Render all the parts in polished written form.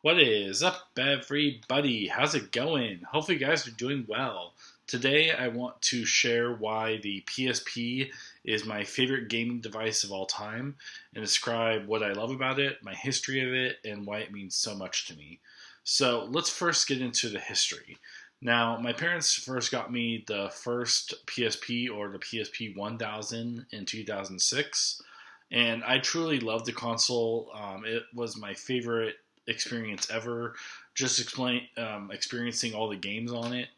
What is up, everybody? How's it going? Hopefully, you guys are doing well. Today, I want to share why the PSP is my favorite gaming device of all time and describe what I love about it, my history of it, and why it means so much to me. So, let's first get into the history. Now, my parents first got me the first PSP or the PSP 1000 in 2006, and I truly loved the console. It was my favorite experience ever. Just experiencing all the games on it,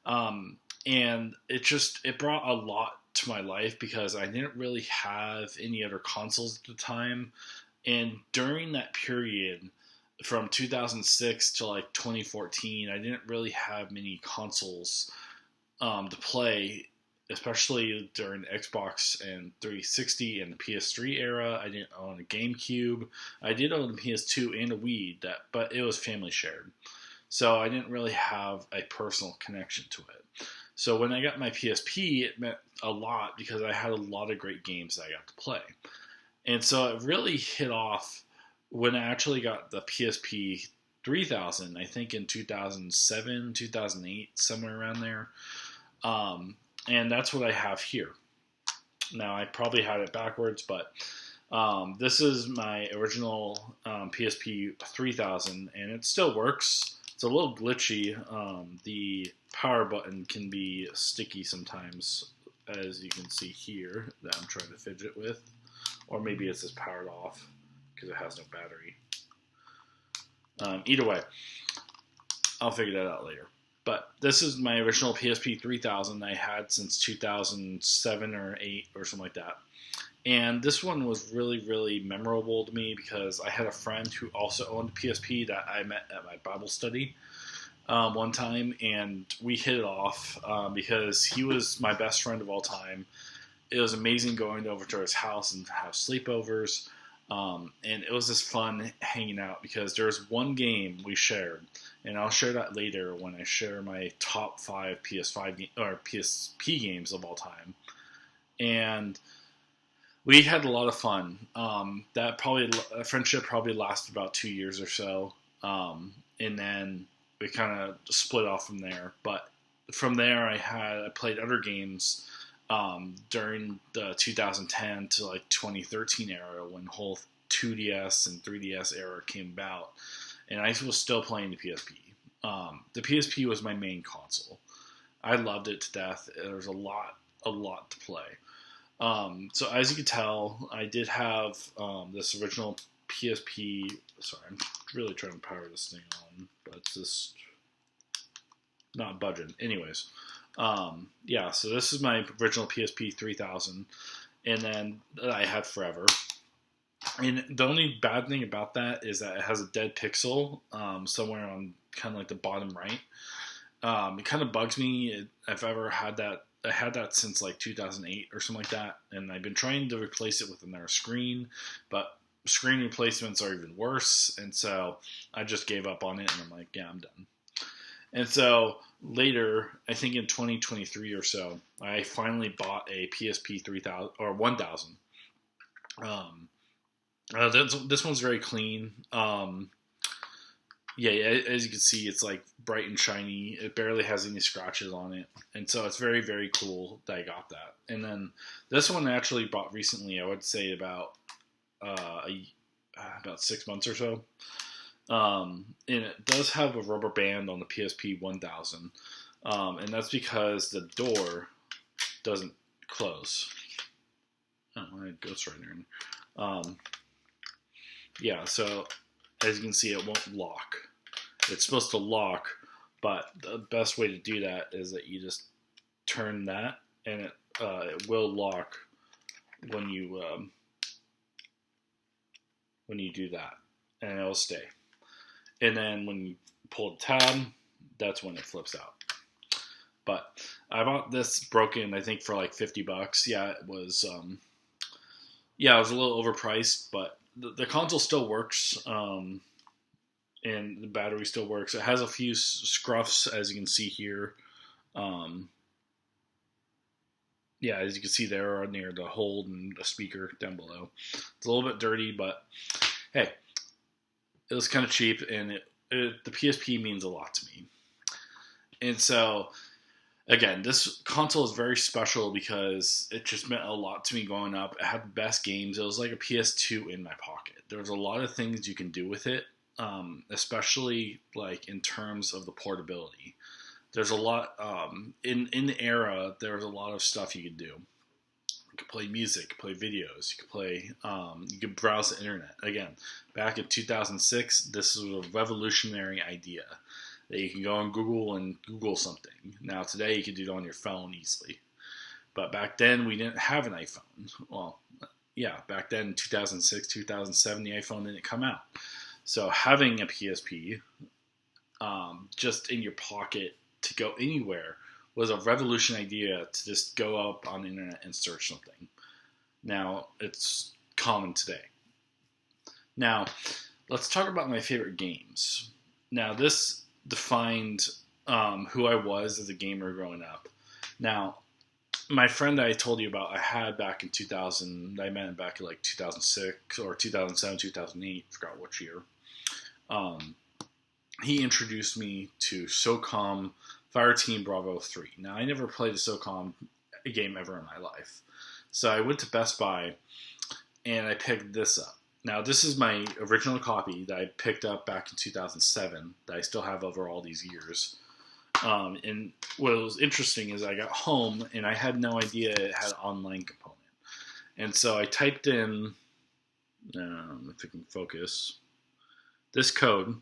and it brought a lot to my life because I didn't really have any other consoles at the time, and during that period from 2006 to like 2014, I didn't really have many consoles to play, especially during the Xbox and 360 and the PS3 era. I didn't own a GameCube. I did own a PS2 and a Wii, but it was family shared. So I didn't really have a personal connection to it. So when I got my PSP, it meant a lot because I had a lot of great games that I got to play. And so it really hit off when I actually got the PSP 3000, I think in 2007, 2008, somewhere around there. And that's what I have here. Now, I probably had it backwards, but this is my original PSP 3000, and it still works. It's a little glitchy. The power button can be sticky sometimes, as you can see here, that I'm trying to fidget with. Or maybe it's just powered off because it has no battery. Either way, I'll figure that out later. But this is my original PSP 3000 I had since 2007 or 8 or something like that. And this one was really, really memorable to me because I had a friend who also owned a PSP that I met at my Bible study one time, and we hit it off because he was my best friend of all time. It was amazing going over to his house and have sleepovers. And it was just fun hanging out because there was one game we shared, and I'll share that later when I share my top 5 or PSP games of all time. And we had a lot of fun. That friendship probably lasted about 2 years or so, and then we kind of split off from there. But from there, I played other games. During the 2010 to like 2013 era when the whole 2DS and 3DS era came about, and I was still playing the PSP. The PSP was my main console. I loved it to death. There was a lot to play. So as you can tell, I did have this original PSP. Sorry, I'm really trying to power this thing on, but it's just not budging. Anyways. So this is my original PSP 3000, and then I had forever. And the only bad thing about that is that it has a dead pixel somewhere on kind of like the bottom right. It kind of bugs me. I've ever had that. I had that since like 2008 or something like that, and I've been trying to replace it with another screen, but screen replacements are even worse, and so I just gave up on it, and I'm like, yeah, I'm done. And so later, I think in 2023 or so, I finally bought a PSP 3000 or 1000. This one's very clean. As you can see, it's like bright and shiny. It barely has any scratches on it, and so it's very, very cool that I got that. And then this one I actually bought recently. I would say about 6 months or so. And it does have a rubber band on the PSP 1000, and that's because the door doesn't close. Oh, it goes right there. So as you can see, it won't lock. It's supposed to lock, but the best way to do that is that you just turn that, and it will lock when you do that, and it'll stay. And then when you pull the tab, that's when it flips out. But I bought this broken, I think, for like $50. Yeah, it was. It was a little overpriced, but the console still works, and the battery still works. It has a few scruffs, as you can see here. As you can see there near the hold and the speaker down below. It's a little bit dirty, but hey. It was kind of cheap, and the PSP means a lot to me. And so, again, this console is very special because it just meant a lot to me growing up. It had the best games. It was like a PS2 in my pocket. There was a lot of things you can do with it, especially like in terms of the portability. There's a lot in the era. There was a lot of stuff you could do. You could play music, play videos. You could play. You could browse the internet. Again, back in 2006, this was a revolutionary idea that you can go on Google and Google something. Now today you can do it on your phone easily, but back then we didn't have an iPhone. Well, yeah, back then 2006, 2007, the iPhone didn't come out. So having a PSP just in your pocket to go anywhere was a revolutionary idea to just go up on the internet and search something. Now, it's common today. Now, let's talk about my favorite games. Now, this defined who I was as a gamer growing up. Now, my friend I told you about, I had back in 2000, I met him back in like 2006 or 2007, 2008, forgot which year. He introduced me to SOCOM Fireteam Bravo 3. Now, I never played a SOCOM game ever in my life. So I went to Best Buy and I picked this up. Now, this is my original copy that I picked up back in 2007 that I still have over all these years. And what was interesting is I got home and I had no idea it had an online component. And so I typed in, if I can focus, this code.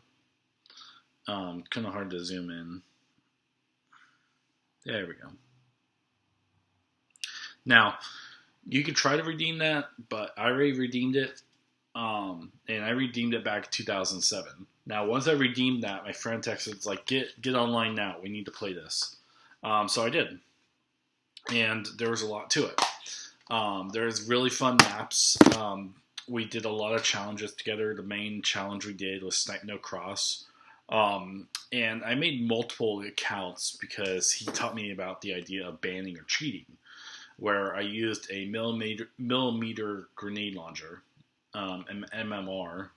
Kind of hard to zoom in. There we go. Now, you could try to redeem that, but I already redeemed it. And I redeemed it back in 2007. Now, once I redeemed that, my friend texted, it's like, get online now. We need to play this. So I did. And there was a lot to it. There's really fun maps. We did a lot of challenges together. The main challenge we did was Snipe No Cross. And I made multiple accounts because he taught me about the idea of banning or cheating, where I used a millimeter grenade launcher, MMR,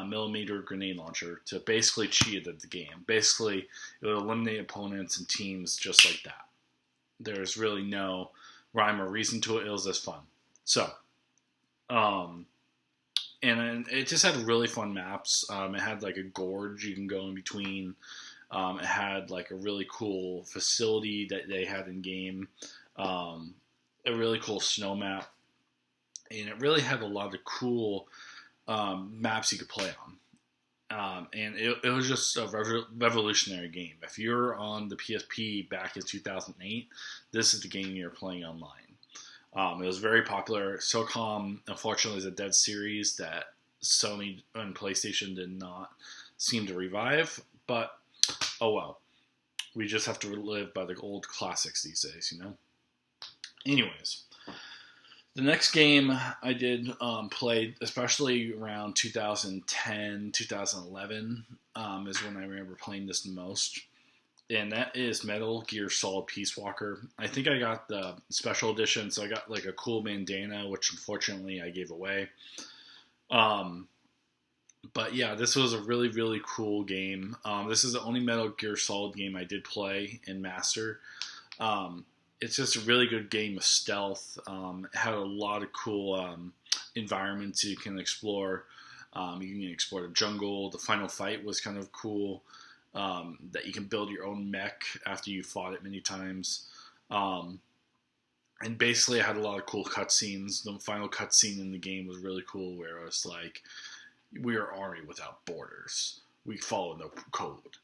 millimeter grenade launcher to basically cheat at the game. Basically, it would eliminate opponents and teams just like that. There's really no rhyme or reason to it. It was just fun. So, and it just had really fun maps. It had like a gorge you can go in between. It had like a really cool facility that they had in game. A really cool snow map. And it really had a lot of cool maps you could play on. And it was just a revolutionary game. If you're on the PSP back in 2008, this is the game you're playing online. It was very popular. SOCOM, unfortunately, is a dead series that Sony and PlayStation did not seem to revive. But, oh well. We just have to live by the old classics these days, you know? Anyways. The next game I did play, especially around 2010, 2011, is when I remember playing this the most. And that is Metal Gear Solid Peace Walker. I think I got the special edition, so I got like a cool bandana, which unfortunately I gave away. But yeah, this was a really, really cool game. This is the only Metal Gear Solid game I did play and master. It's just a really good game of stealth. It had a lot of cool environments you can explore. You can explore the jungle. The final fight was kind of cool. That you can build your own mech after you fought it many times. And basically it had a lot of cool cutscenes. The final cutscene in the game was really cool, where it was like, we are army without borders. We follow no code.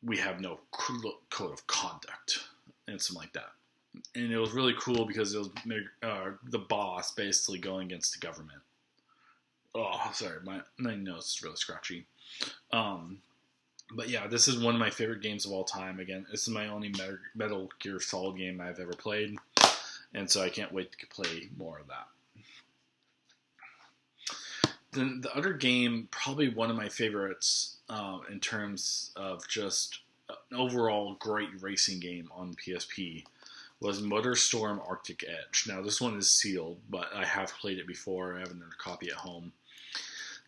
We have no code of conduct. And something like that. And it was really cool because it was the boss basically going against the government. Oh, sorry, my nose is really scratchy. But yeah, this is one of my favorite games of all time. Again, this is my only Metal Gear Solid game I've ever played. And so I can't wait to play more of that. Then the other game, probably one of my favorites in terms of just an overall great racing game on the PSP, was MotorStorm Arctic Edge. Now, this one is sealed, but I have played it before. I have another copy at home.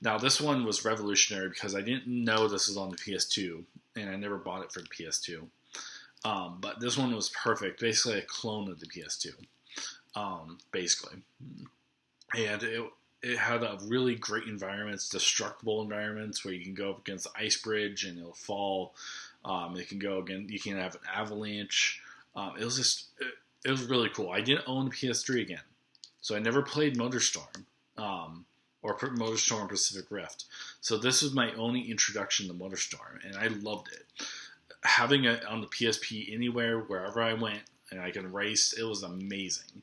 Now, this one was revolutionary because I didn't know this was on the PS2, and I never bought it for the PS2. But this one was perfect, basically a clone of the PS2, basically. And it had a really great environments, destructible environments where you can go up against the ice bridge and it'll fall. It can go again. You can have an avalanche. It was really cool. I didn't own the PS3 again, so I never played MotorStorm or MotorStorm Pacific Rift. So this was my only introduction to MotorStorm, and I loved it. Having it on the PSP anywhere, wherever I went, and I can race, it was amazing.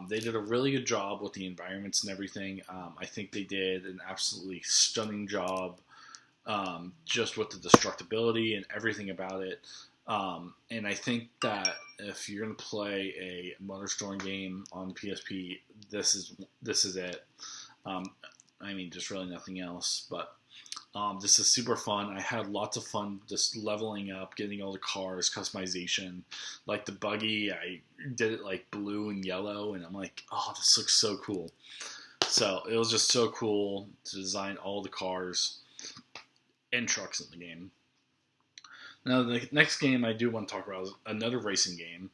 They did a really good job with the environments and everything. I think they did an absolutely stunning job just with the destructibility and everything about it. And I think that if you're going to play a MotorStorm game on the PSP, this is it. I mean, just really nothing else. But this is super fun. I had lots of fun just leveling up, getting all the cars, customization. Like the buggy, I did it like blue and yellow, and I'm like, oh, this looks so cool. So it was just so cool to design all the cars and trucks in the game. Now, the next game I do want to talk about is another racing game.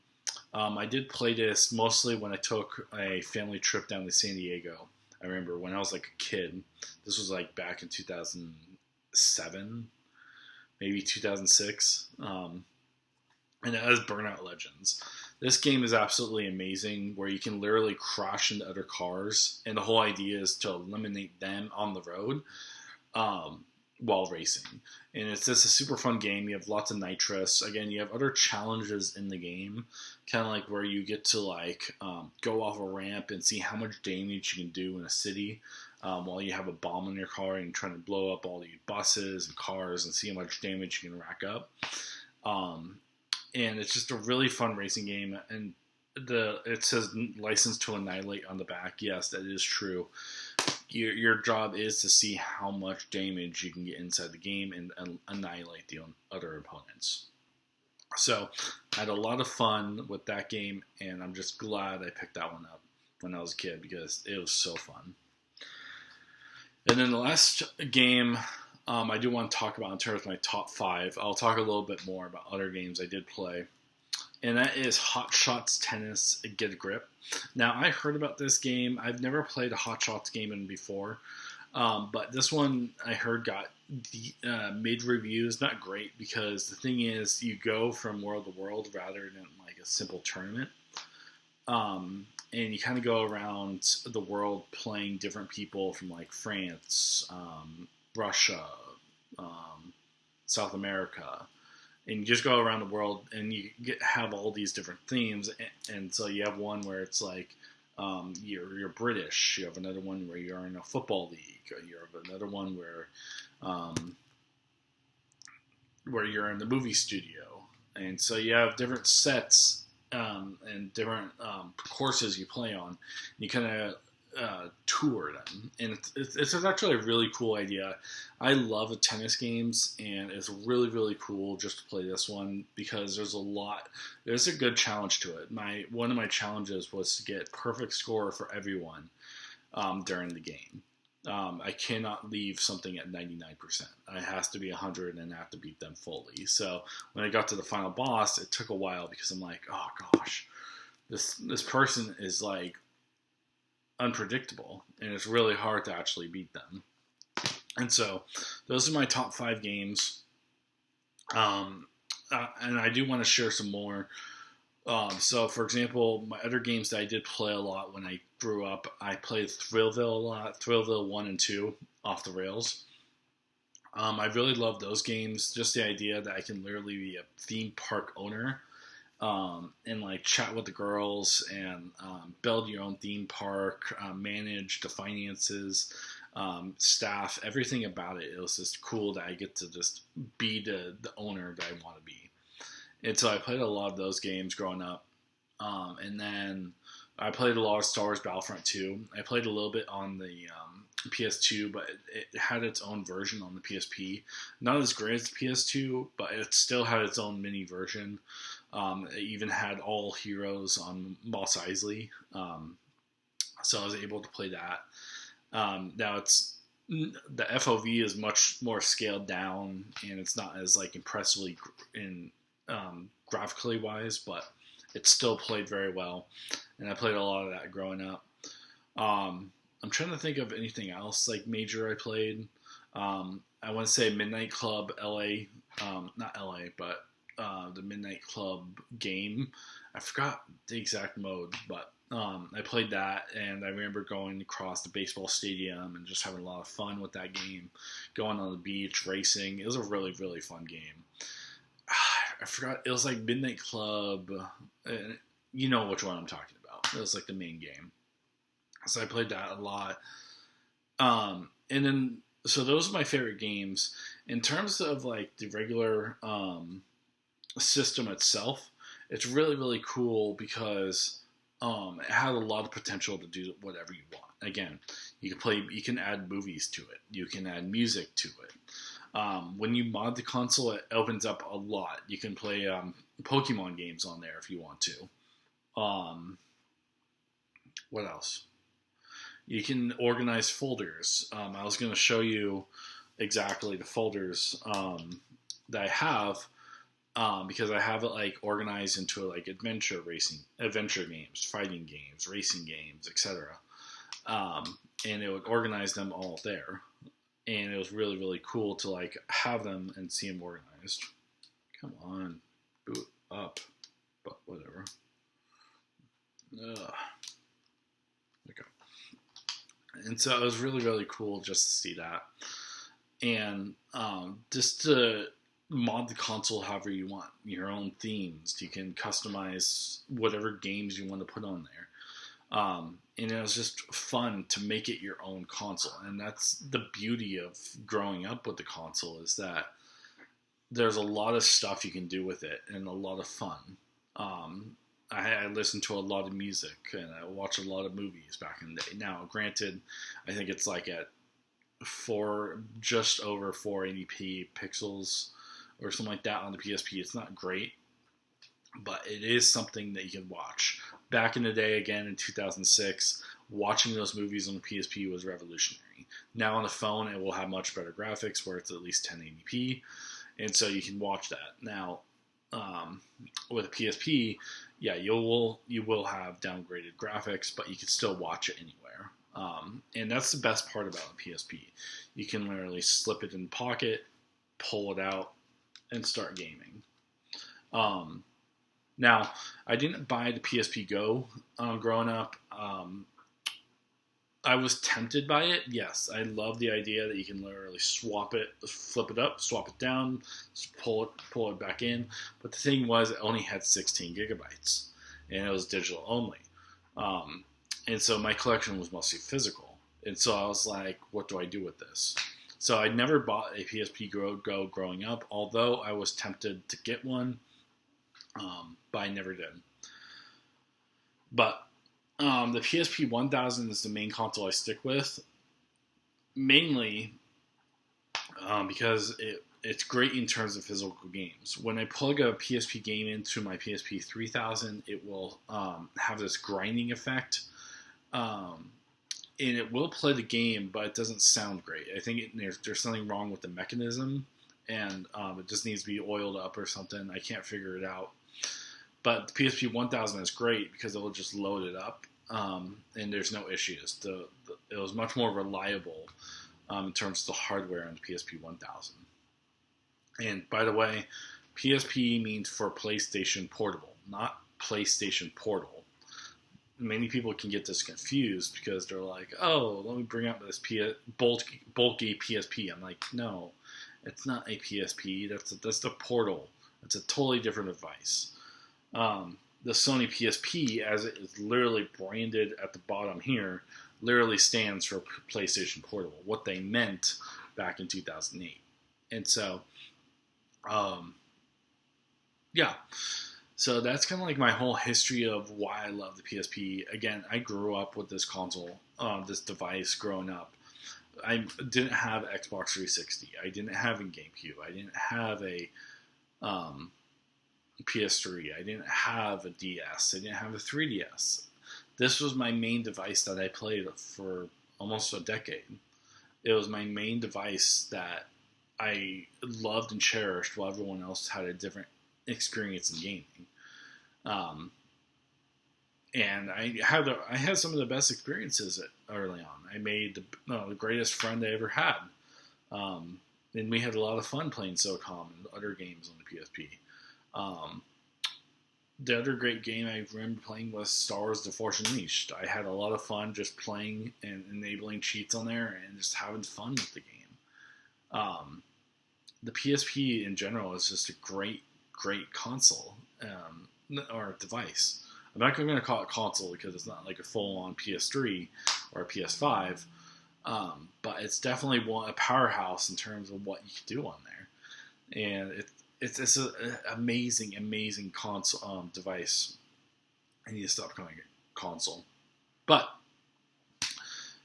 I did play this mostly when I took a family trip down to San Diego. I remember when I was like a kid. This was like back in 2007, maybe 2006. And it has Burnout Legends. This game is absolutely amazing where you can literally crash into other cars. And the whole idea is to eliminate them on the road. While racing. And it's just a super fun game. You have lots of nitrous. Again, you have other challenges in the game, kind of like where you get to like go off a ramp and see how much damage you can do in a city while you have a bomb in your car and you're trying to blow up all the buses and cars and see how much damage you can rack up. And it's just a really fun racing game. And it says license to annihilate on the back. Yes, that is true. Your job is to see how much damage you can get inside the game and annihilate the other opponents. So I had a lot of fun with that game, and I'm just glad I picked that one up when I was a kid because it was so fun. And then the last game I do want to talk about in terms of my top 5. I'll talk a little bit more about other games I did play. And that is Hot Shots Tennis Get a Grip. Now, I heard about this game. I've never played a Hot Shots game before. But this one, I heard, got mid-reviews. Not great, because the thing is, you go from world to world rather than like a simple tournament. And you kind of go around the world playing different people from like France, Russia, South America. And you just go around the world and you have all these different themes. And so you have one where it's like you're British. You have another one where you're in a football league. You have another one where you're in the movie studio. And so you have different sets and different courses you play on. You kind of tour them, and it's actually a really cool idea. I love tennis games, and it's really, really cool just to play this one because there's a good challenge to it. One of my challenges was to get perfect score for everyone during the game. I cannot leave something at 99%. It has to be 100 and I have to beat them fully. So when I got to the final boss, it took a while because I'm like, oh gosh, this person is like unpredictable, and it's really hard to actually beat them. And so those are my top 5 games. And I do want to share some more. So for example, my other games that I did play a lot when I grew up, I played Thrillville a lot, Thrillville 1 and 2 off the rails. I really love those games, just the idea that I can literally be a theme park owner and like chat with the girls and build your own theme park, manage the finances, staff, everything about it. It was just cool that I get to just be the owner that I want to be. And so I played a lot of those games growing up. And then I played a lot of Star Wars Battlefront 2. I played a little bit on the PS2, but it had its own version on the PSP. Not as great as the PS2, but it still had its own mini version. It even had all heroes on Mos Eisley, so I was able to play that. Now the FOV is much more scaled down, and it's not as like impressively in graphically wise, but it still played very well, and I played a lot of that growing up. I'm trying to think of anything else like major I played. I want to say Midnight Club LA, not LA, but the Midnight Club game. I forgot the exact mode, but I played that, and I remember going across the baseball stadium and just having a lot of fun with that game, going on the beach, racing. It was a really, really fun game. I forgot. It was like Midnight Club. You know which one I'm talking about. It was like the main game. So I played that a lot. And then, so those are my favorite games. In terms of like the regular system itself, it's really, really cool because it had a lot of potential to do whatever you want. Again, you can add movies to it. You can add music to it. When you mod the console, it opens up a lot. You can play Pokemon games on there if you want to. What else? You can organize folders. I was going to show you exactly the folders that I have because I have it like organized into like adventure games, fighting games, racing games, etc. And it would organize them all there, and it was really, really cool to like have them and see them organized. Come on, boot up, but whatever. Ugh. Okay. And so it was really, really cool just to see that. And just to mod the console however you want, your own themes. You can customize whatever games you want to put on there. And it was just fun to make it your own console. And that's the beauty of growing up with the console, is that there's a lot of stuff you can do with it and a lot of fun. I listened to a lot of music and I watched a lot of movies back in the day. Now, granted, I think it's like at just over 480p pixels or something like that on the PSP. It's not great, but it is something that you can watch. Back in the day, again in 2006, watching those movies on the PSP was revolutionary. Now on the phone, it will have much better graphics where it's at least 1080p, and so you can watch that. Now, with a PSP, yeah, you will have downgraded graphics, but you can still watch it anywhere. And that's the best part about a PSP. You can literally slip it in the pocket, pull it out, and start gaming. Now, I didn't buy the PSP Go growing up. I was tempted by it. Yes, I love the idea that you can literally swap it, flip it up, swap it down, pull it back in. But the thing was, it only had 16 gigabytes, and it was digital only. And so my collection was mostly physical. And so I was like, what do I do with this? So I never bought a PSP Go growing up, although I was tempted to get one, but I never did. But the PSP 1000 is the main console I stick with, mainly because it's great in terms of physical games. When I plug a PSP game into my PSP 3000, it will have this grinding effect, and it will play the game, but it doesn't sound great. I think there's something wrong with the mechanism, and it just needs to be oiled up or something. I can't figure it out. But the PSP 1000 is great because it will just load it up, and there's no issues. It was much more reliable in terms of the hardware on the PSP 1000. And by the way, PSP means for PlayStation Portable, not PlayStation Portal. Many people can get this confused because they're like, oh, let me bring up this bulky PSP. I'm like, no, it's not a PSP. That's the Portal. It's a totally different device. The Sony PSP, as it is literally branded at the bottom here, literally stands for PlayStation Portable, what they meant back in 2008. And so, yeah. So that's kind of like my whole history of why I love the PSP. Again, I grew up with this console, this device growing up. I didn't have Xbox 360. I didn't have a GameCube. I didn't have a PS3. I didn't have a DS. I didn't have a 3DS. This was my main device that I played for almost a decade. It was my main device that I loved and cherished, while everyone else had a different experience in gaming. Um, and I had some of the best experiences early on. I made the greatest friend I ever had, and we had a lot of fun playing SOCOM and other games on the PSP. Um, the other great game I remember playing was Star Wars: The Force Unleashed. I had a lot of fun just playing and enabling cheats on there and just having fun with the game. The PSP in general is just a great, great console or device. I'm not going to call it console because it's not like a full-on PS3 or a PS5, but it's definitely a powerhouse in terms of what you can do on there, and it's an amazing, amazing console device. I need to stop calling it console, but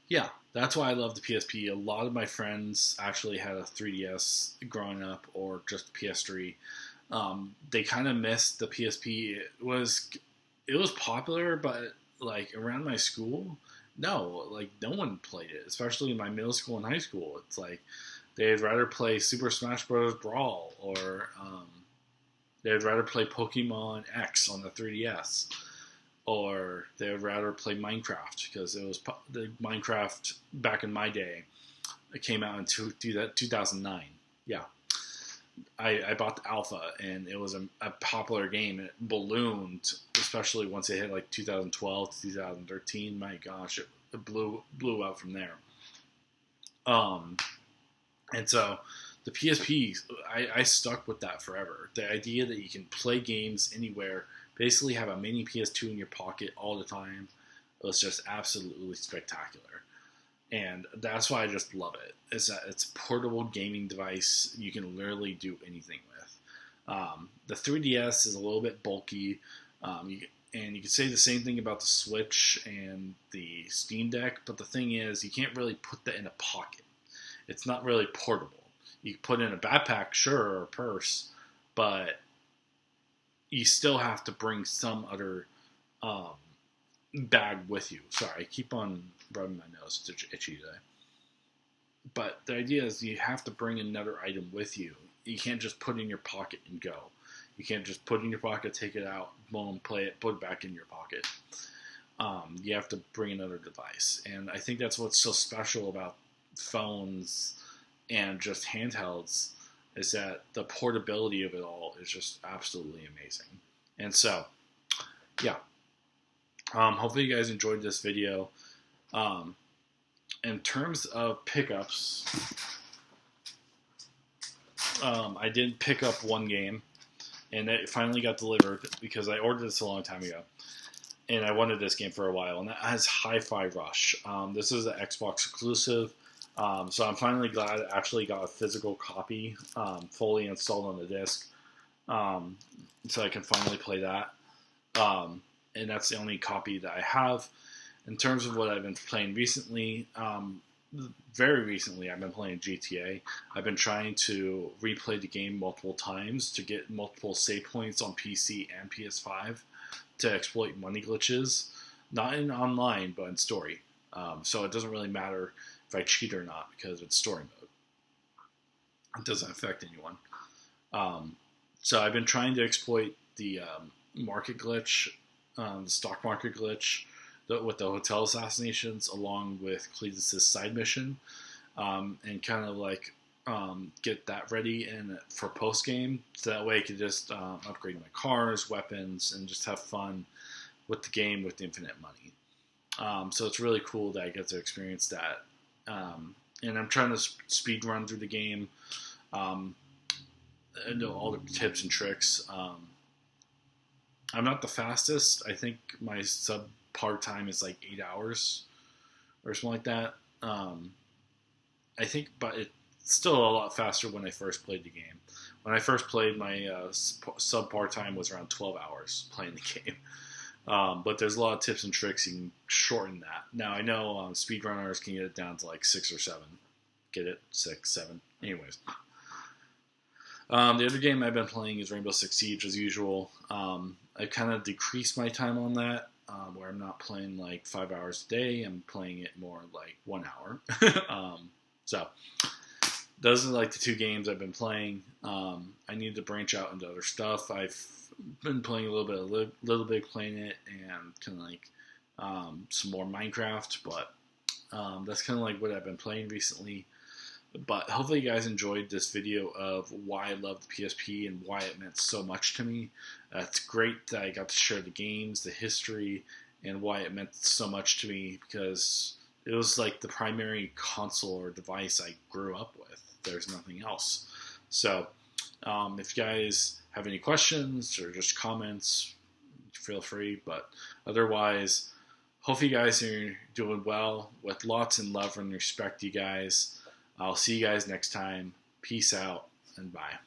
yeah, that's why I love the PSP. A lot of my friends actually had a 3DS growing up, or just PS3. They kind of missed the PSP. It was popular, but like around my school, no one played it, especially in my middle school and high school. It's like they'd rather play Super Smash Bros. Brawl, or they'd rather play Pokemon X on the 3DS, or they would rather play Minecraft, because it was the Minecraft back in my day. It came out in 2009. Yeah. I bought the alpha, and it was a popular game. It ballooned, especially once it hit like 2012 to 2013. My gosh, it blew out from there. And so the PSP, I stuck with that forever. The idea that you can play games anywhere, basically have a mini PS2 in your pocket all the time, was just absolutely spectacular. And that's why I just love it. Is that it's a portable gaming device you can literally do anything with. The 3DS is a little bit bulky, and you can say the same thing about the Switch and the Steam Deck, but the thing is, you can't really put that in a pocket. It's not really portable. You can put it in a backpack, sure, or a purse, but you still have to bring some other bag with you. Sorry, I keep on rubbing my nose. It's itchy today. But the idea is you have to bring another item with you. You can't just put it in your pocket and go. You can't just put it in your pocket, take it out, boom, play it, put it back in your pocket. You have to bring another device. And I think that's what's so special about phones and just handhelds, is that the portability of it all is just absolutely amazing. And so, yeah. Hopefully you guys enjoyed this video. In terms of pickups, I did pick up one game, and it finally got delivered because I ordered this a long time ago, and I wanted this game for a while, and that has Hi-Fi Rush. This is an Xbox exclusive, so I'm finally glad I actually got a physical copy fully installed on the disc, so I can finally play that. And that's the only copy that I have. In terms of what I've been playing recently, very recently I've been playing GTA. I've been trying to replay the game multiple times to get multiple save points on PC and PS5 to exploit money glitches. Not in online, but in story. So it doesn't really matter if I cheat or not, because it's story mode. It doesn't affect anyone. So I've been trying to exploit the market glitch, the stock market glitch, with the hotel assassinations, along with Cletus's side mission, and kind of like get that ready and for post game, so that way I could just upgrade my cars, weapons, and just have fun with the game with infinite money. So it's really cool that I get to experience that, and I'm trying to speed run through the game, and know all the tips and tricks. I'm not the fastest. I think my subpar time is like 8 hours or something like that. I think, but it's still a lot faster when I first played the game. When I first played, my subpar time was around 12 hours playing the game. But there's a lot of tips and tricks you can shorten that. Now, I know speedrunners can get it down to like 6 or 7. Get it? 6, 7. Anyways. The other game I've been playing is Rainbow Six Siege as usual. I've kind of decreased my time on that, where I'm not playing like 5 hours a day. I'm playing it more like 1 hour. So those are like the two games I've been playing. I need to branch out into other stuff. I've been playing a little bit playing it, and kind of like some more Minecraft, but that's kind of like what I've been playing recently. But hopefully you guys enjoyed this video of why I love the PSP and why it meant so much to me. It's great that I got to share the games, the history, and why it meant so much to me, because it was like the primary console or device I grew up with. There's nothing else. So if you guys have any questions or just comments, feel free. But otherwise, hope you guys are doing well. With lots of love and respect, you guys. I'll see you guys next time. Peace out and bye.